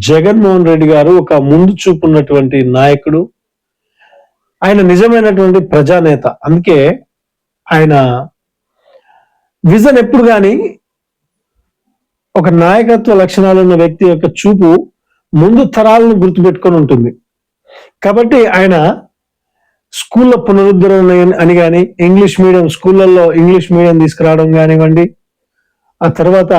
జగన్మోహన్ రెడ్డి గారు ఒక ముందు చూపు ఉన్నటువంటి నాయకుడు. ఆయన నిజమైనటువంటి ప్రజానేత. అందుకే ఆయన విజన్ ఎప్పుడు కానీ ఒక నాయకత్వ లక్షణాలు ఉన్న వ్యక్తి యొక్క చూపు ముందు తరాలను గుర్తుపెట్టుకొని ఉంటుంది. కాబట్టి ఆయన స్కూళ్ళ పునరుద్ధరణ అని కానీ, ఇంగ్లీష్ మీడియం స్కూళ్ళల్లో ఇంగ్లీష్ మీడియం తీసుకురావడం కానివ్వండి, ఆ తర్వాత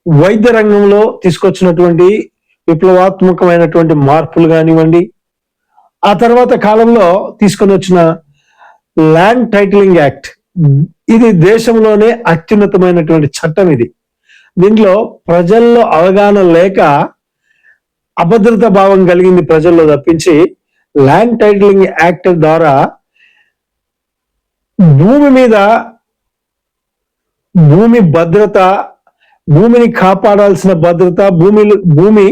వైద్య రంగంలో తీసుకొచ్చినటువంటి విప్లవాత్మకమైనటువంటి మార్పులు కానివ్వండి, ఆ తర్వాత కాలంలో తీసుకొని వచ్చిన ల్యాండ్ టైటిలింగ్ యాక్ట్, ఇది దేశంలోనే అత్యున్నతమైనటువంటి చట్టం. ఇది దీంట్లో ప్రజల్లో అవగాహన లేక అభద్రతా భావం కలిగింది ప్రజల్లో తప్పించి, ల్యాండ్ టైటిలింగ్ యాక్ట్ ద్వారా భూమి మీద భూమి భద్రత, భూమిని కాపాడాల్సిన భద్రత, భూమి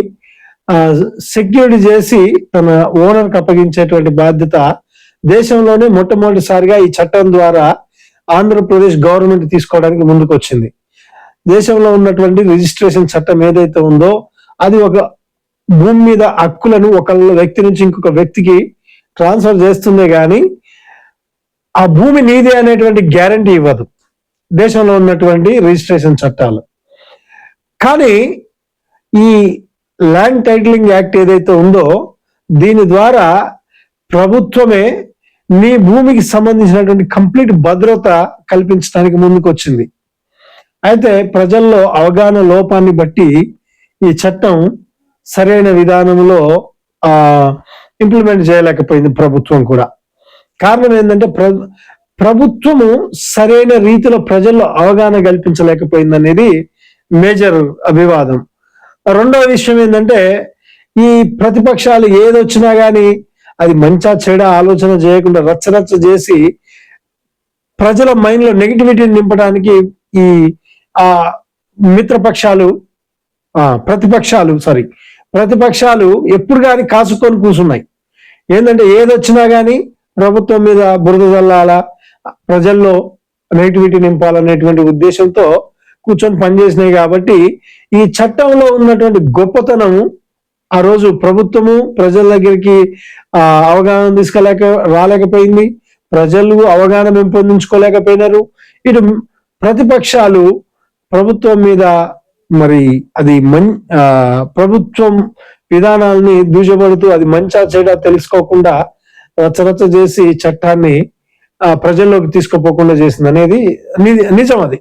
సెక్యూరిటీ చేసి తన ఓనర్కి అప్పగించేటువంటి బాధ్యత దేశంలోనే మొట్టమొదటిసారిగా ఈ చట్టం ద్వారా ఆంధ్రప్రదేశ్ గవర్నమెంట్ తీసుకోవడానికి ముందుకు వచ్చింది. దేశంలో ఉన్నటువంటి రిజిస్ట్రేషన్ చట్టం ఏదైతే ఉందో అది ఒక భూమి మీద హక్కులను ఒక వ్యక్తి నుంచి ఇంకొక వ్యక్తికి ట్రాన్స్ఫర్ చేస్తుందే గాని ఆ భూమి నీదే అనేటువంటి గ్యారంటీ ఇవ్వదు దేశంలో ఉన్నటువంటి రిజిస్ట్రేషన్ చట్టాలు. కానీ ఈ ల్యాండ్ టైటిలింగ్ యాక్ట్ ఏదైతే ఉందో దీని ద్వారా ప్రభుత్వమే నీ భూమికి సంబంధించినటువంటి కంప్లీట్ భద్రత కల్పించడానికి ముందుకు వచ్చింది. అయితే ప్రజల్లో అవగాహన లోపాన్ని బట్టి ఈ చట్టం సరైన విధానంలో ఇంప్లిమెంట్ చేయలేకపోయింది ప్రభుత్వం కూడా. కారణం ఏంటంటే ప్రభుత్వము సరైన రీతిలో ప్రజల్లో అవగాహన కల్పించలేకపోయింది అనేది మేజర్ వివాదం. రెండవ విషయం ఏంటంటే ఈ ప్రతిపక్షాలు ఏదొచ్చినా గానీ అది మంచా చెడ ఆలోచన చేయకుండా రచ్చరచ్చ చేసి ప్రజల మైండ్ లో నెగిటివిటీని నింపడానికి ఈ ప్రతిపక్షాలు ఎప్పుడు కానీ కాసుకొని కూర్చున్నాయి. ఏంటంటే ఏదొచ్చినా గానీ ప్రభుత్వం మీద బురద జల్లాల, ప్రజల్లో నెగిటివిటీ నింపాలనేటువంటి ఉద్దేశంతో కూర్చొని పనిచేసినాయి. కాబట్టి ఈ చట్టంలో ఉన్నటువంటి గొప్పతనం ఆ రోజు ప్రభుత్వము ప్రజల దగ్గరికి అవగాహన రాలేకపోయింది, ప్రజలు అవగాహన పెంపొందించుకోలేకపోయినారు. ఇటు ప్రతిపక్షాలు ప్రభుత్వం మీద మరి అది ప్రభుత్వం విధానాలని దూషపడుతూ అది మంచా చెడా తెలుసుకోకుండా రచ్చరచ్చ చేసి చట్టాన్ని ప్రజల్లోకి తీసుకుపోకుండా చేసింది అనేది నిజం. అది